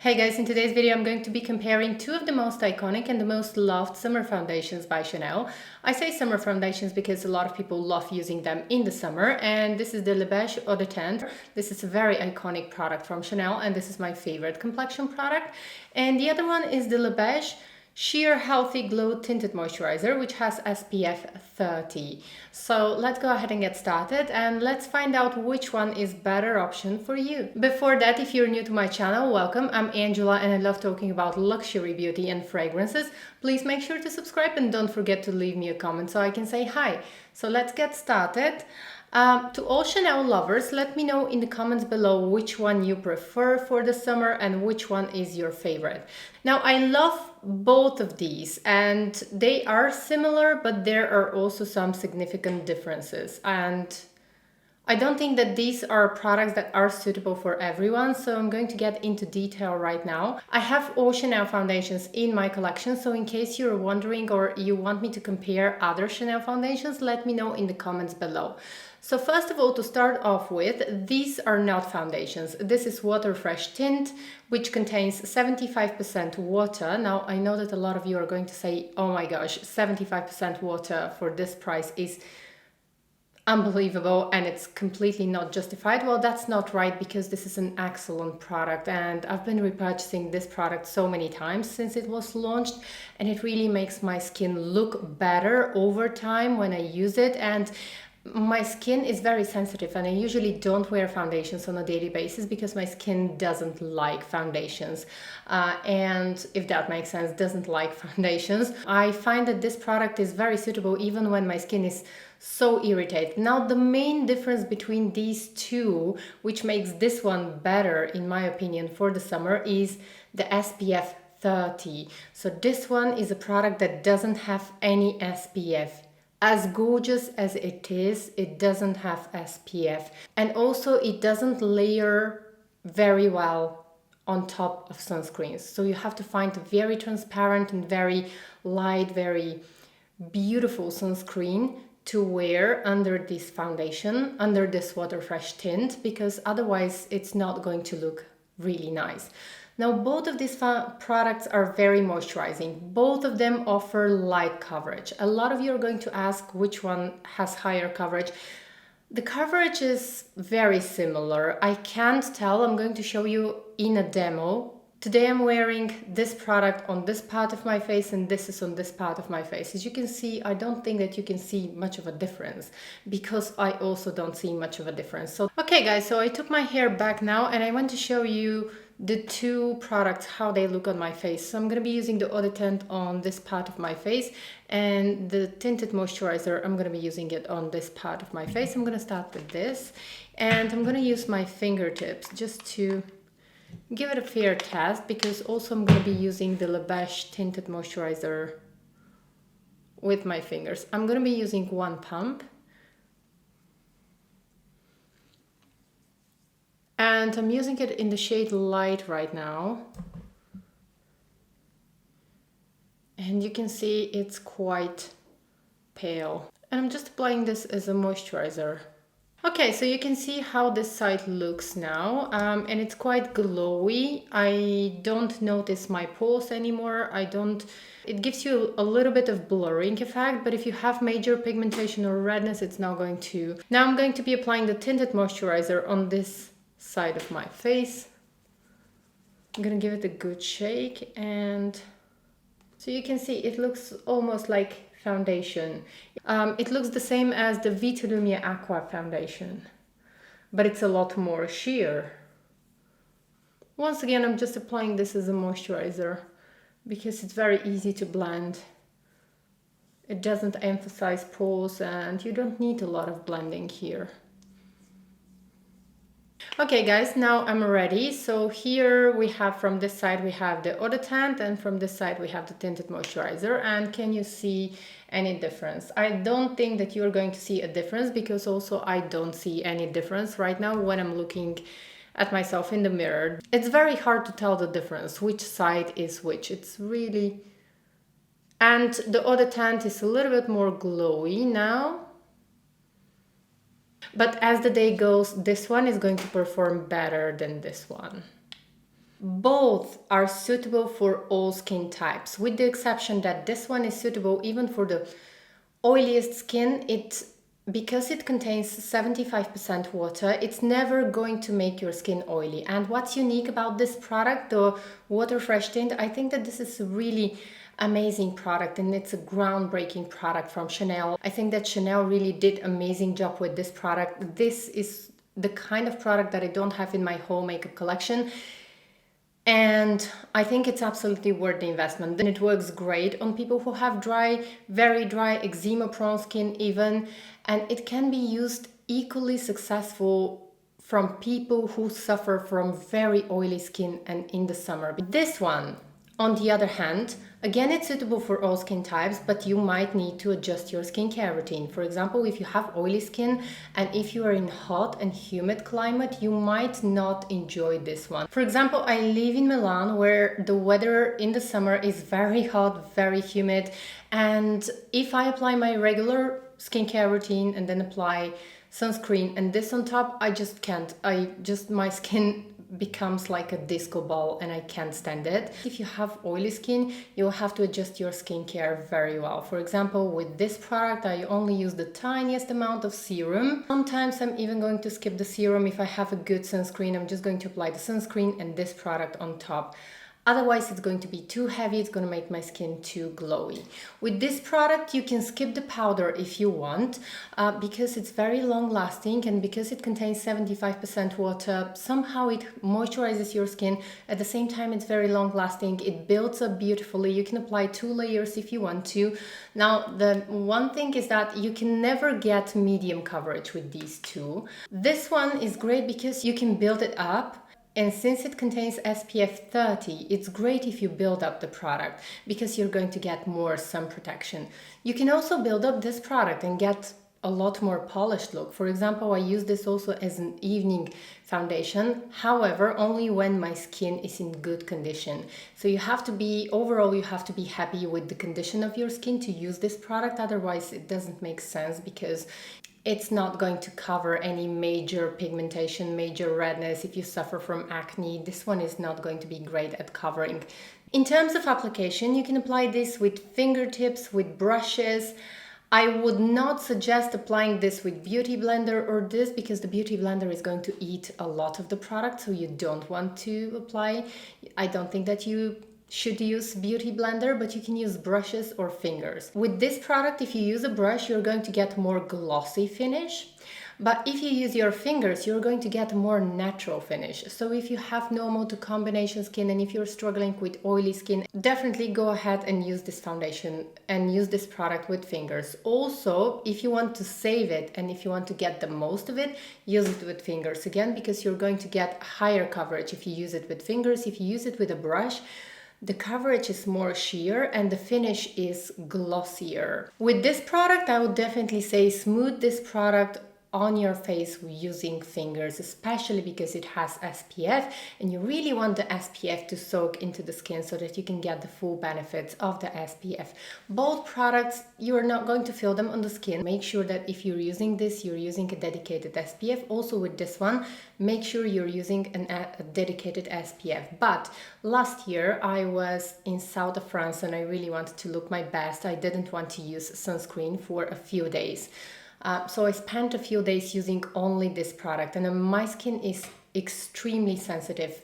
Hey guys, in today's video I'm going to be comparing two of the most iconic and the most loved summer foundations by Chanel. I say summer foundations because a lot of people love using them in the summer, and this is the Les Beiges Eau de Teint. This is a very iconic product from Chanel and this is my favorite complexion product. And the other one is the Les Beiges Sheer Healthy Glow Tinted Moisturizer, which has SPF 30. So let's go ahead and get started and let's find out which one is better option for you. Before that, if you're new to my channel, welcome. I'm Angela and I love talking about luxury beauty and fragrances. Please make sure to subscribe and don't forget to leave me a comment so I can say hi. So let's get started. To all Chanel lovers, let me know in the comments below which one you prefer for the summer and which one is your favorite. Now, I love both of these and they are similar, but there are also some significant differences. And I don't think that these are products that are suitable for everyone, so I'm going to get into detail right now. I have all Chanel foundations in my collection, so in case you're wondering or you want me to compare other Chanel foundations, let me know in the comments below. So first of all, to start off with, these are not foundations. This is Water Fresh Tint, which contains 75% water. Now, I know that a lot of you are going to say, oh my gosh, 75% water for this price is unbelievable and it's completely not justified. Well, that's not right because this is an excellent product and I've been repurchasing this product so many times since it was launched, and it really makes my skin look better over time when I use it. And my skin is very sensitive and I usually don't wear foundations on a daily basis because my skin doesn't like foundations. And if that makes sense, doesn't like foundations. I find that this product is very suitable even when my skin is so irritated. Now, the main difference between these two, which makes this one better in my opinion for the summer, is the SPF 30. So this one is a product that doesn't have any SPF. As gorgeous as it is, it doesn't have SPF. And also it doesn't layer very well on top of sunscreens. So you have to find a very transparent and very light, very beautiful sunscreen to wear under this foundation, under this Water Fresh tint, because otherwise it's not going to look really nice. Now, both of these products are very moisturizing. Both of them offer light coverage. A lot of you are going to ask which one has higher coverage. The coverage is very similar. I can't tell. I'm going to show you in a demo. Today I'm wearing this product on this part of my face and this is on this part of my face. As you can see, I don't think that you can see much of a difference because I also don't see much of a difference. So, okay guys, so I took my hair back now and I want to show you the two products, how they look on my face. So I'm going to be using the Eau de Teint on this part of my face and the Tinted Moisturizer, I'm going to be using it on this part of my face. I'm going to start with this and I'm going to use my fingertips just to give it a fair test, because also I'm going to be using the Les Beiges Tinted Moisturizer with my fingers. I'm going to be using one pump. And I'm using it in the shade Light right now. And you can see it's quite pale. And I'm just applying this as a moisturizer. Okay, so you can see how this side looks now, and it's quite glowy. I don't notice my pores anymore. It gives you a little bit of blurring effect, but if you have major pigmentation or redness, it's not going to. Now I'm going to be applying the Tinted Moisturizer on this side of my face. I'm gonna give it a good shake, and so you can see it looks almost like foundation. It looks the same as the Vita Lumia Aqua foundation, but it's a lot more sheer. Once again, I'm just applying this as a moisturizer because it's very easy to blend. It doesn't emphasize pores and you don't need a lot of blending here. Okay guys, now I'm ready. So here we have, from this side we have the Eau de Teint and from this side we have the Tinted Moisturizer. And can you see any difference? I don't think that you're going to see a difference because also I don't see any difference right now when I'm looking at myself in the mirror. It's very hard to tell the difference, which side is which. It's really... And the Eau de Teint is a little bit more glowy now. But as the day goes, this one is going to perform better than this one. Both are suitable for all skin types, with the exception that this one is suitable even for the oiliest skin. Because it contains 75% water, it's never going to make your skin oily. And what's unique about this product, the Water Fresh Tint, I think that this is a really amazing product, and it's a groundbreaking product from Chanel. I think that Chanel really did amazing job with this product. This is the kind of product that I don't have in my whole makeup collection. And I think it's absolutely worth the investment. Then it works great on people who have dry, very dry, eczema prone skin even. And it can be used equally successful from people who suffer from very oily skin and in the summer. This one, on the other hand, again, it's suitable for all skin types, but you might need to adjust your skincare routine. For example, if you have oily skin and if you are in hot and humid climate, you might not enjoy this one. For example, I live in Milan, where the weather in the summer is very hot, very humid. And if I apply my regular skincare routine and then apply sunscreen and this on top, I just can't. My skin becomes like a disco ball and I can't stand it. If you have oily skin, you'll have to adjust your skincare very well. For example, with this product, I only use the tiniest amount of serum. Sometimes I'm even going to skip the serum. If I have a good sunscreen, I'm just going to apply the sunscreen and this product on top. Otherwise, it's going to be too heavy, it's going to make my skin too glowy. With this product, you can skip the powder if you want, because it's very long lasting, and because it contains 75% water, somehow it moisturizes your skin. At the same time, it's very long lasting, it builds up beautifully. You can apply 2 layers if you want to. Now, the one thing is that you can never get medium coverage with these two. This one is great because you can build it up. And since it contains SPF 30, it's great if you build up the product because you're going to get more sun protection. You can also build up this product and get a lot more polished look. For example, I use this also as an evening foundation. However, only when my skin is in good condition. So you have to be happy with the condition of your skin to use this product. Otherwise, it doesn't make sense because it's not going to cover any major pigmentation, major redness. If you suffer from acne, this one is not going to be great at covering. In terms of application, you can apply this with fingertips, with brushes. I would not suggest applying this with Beauty Blender or this, because the Beauty Blender is going to eat a lot of the product, so you don't want to apply. I don't think that you should use Beauty Blender, but you can use brushes or fingers. With this product, if you use a brush, you're going to get more glossy finish. But if you use your fingers, you're going to get a more natural finish. So if you have normal to combination skin and if you're struggling with oily skin, definitely go ahead and use this foundation and use this product with fingers. Also, if you want to save it and if you want to get the most of it, use it with fingers again, because you're going to get higher coverage if you use it with fingers. If you use it with a brush, the coverage is more sheer and the finish is glossier. With this product, I would definitely say smooth this product on your face using fingers, especially because it has SPF and you really want the SPF to soak into the skin so that you can get the full benefits of the SPF. Both products, you are not going to feel them on the skin. Make sure that if you're using this, you're using a dedicated SPF. Also with this one, make sure you're using a dedicated SPF. But last year I was in south of France and I really wanted to look my best. I didn't want to use sunscreen for a few days. So I spent a few days using only this product, and my skin is extremely sensitive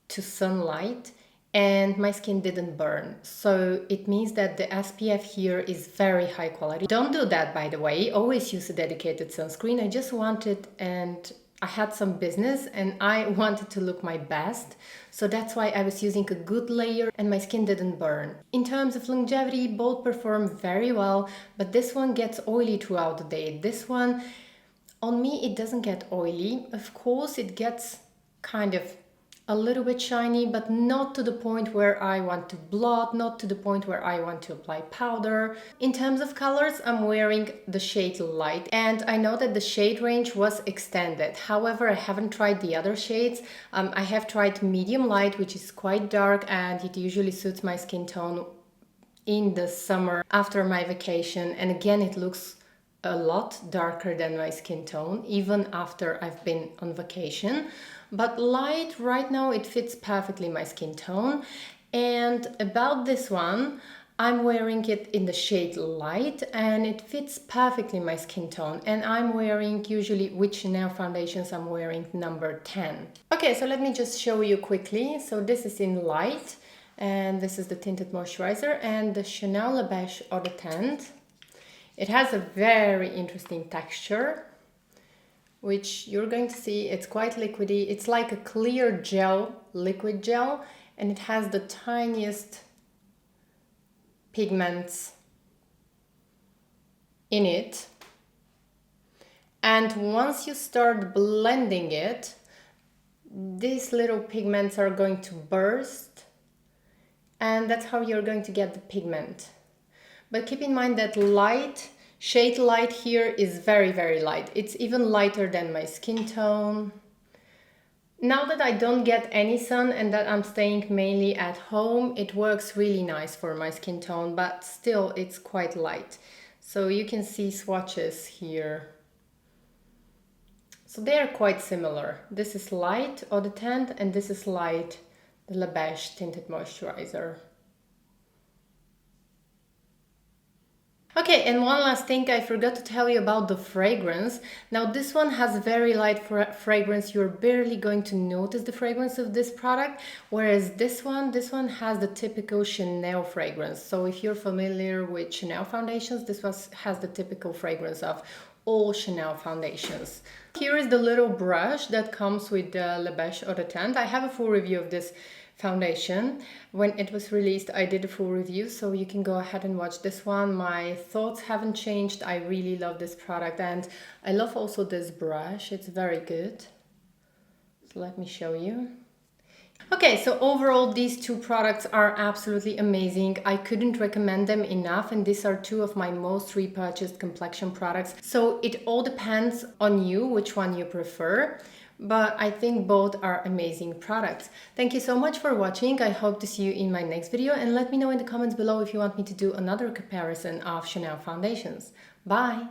to sunlight and my skin didn't burn. So it means that the SPF here is very high quality. Don't do that, by the way. Always use a dedicated sunscreen. I just wanted, and I had some business and I wanted to look my best. So that's why I was using a good layer and my skin didn't burn. In terms of longevity, both perform very well, but this one gets oily throughout the day. This one, on me, it doesn't get oily. Of course, it gets kind of a little bit shiny, but not to the point where I want to blot, not to the point where I want to apply powder. In terms of colors, I'm wearing the shade Light, and I know that the shade range was extended. However, I haven't tried the other shades. I have tried Medium Light, which is quite dark, and it usually suits my skin tone in the summer after my vacation. And again, it looks a lot darker than my skin tone, even after I've been on vacation. but light right now it fits perfectly my skin tone. And about this one, I'm wearing it in the shade light and it fits perfectly my skin tone. And I'm wearing usually, with Chanel foundations, I'm wearing number 10. Okay, so let me just show you quickly. So this is in light and this is the Tinted Moisturizer and the Chanel Les Beiges Eau de Teint. It has a very interesting texture, which you're going to see. It's quite liquidy. It's like a clear gel, liquid gel, and it has the tiniest pigments in it. And once you start blending it, these little pigments are going to burst, and that's how you're going to get the pigment. But keep in mind that shade light here is very, very light. It's even lighter than my skin tone. Now that I don't get any sun and that I'm staying mainly at home, it works really nice for my skin tone, but still it's quite light. So you can see swatches here. So they are quite similar. This is light Eau de Teint and this is light the Les Beiges Tinted Moisturizer. Okay, and one last thing I forgot to tell you about the fragrance. Now this one has a very light fragrance. You're barely going to notice the fragrance of this product, whereas this one has the typical Chanel fragrance. So if you're familiar with Chanel foundations, this one has the typical fragrance of all Chanel foundations. Here is the little brush that comes with the Les Beiges Eau de Teint. I have a full review of this foundation. When it was released, I did a full review, so you can go ahead and watch this one. My thoughts haven't changed. I really love this product and I love also this brush. It's very good. So let me show you. Okay, so overall these two products are absolutely amazing. I couldn't recommend them enough, and these are two of my most repurchased complexion products. So it all depends on you which one you prefer, but I think both are amazing products. Thank you so much for watching. I hope to see you in my next video, and let me know in the comments below if you want me to do another comparison of Chanel foundations. Bye!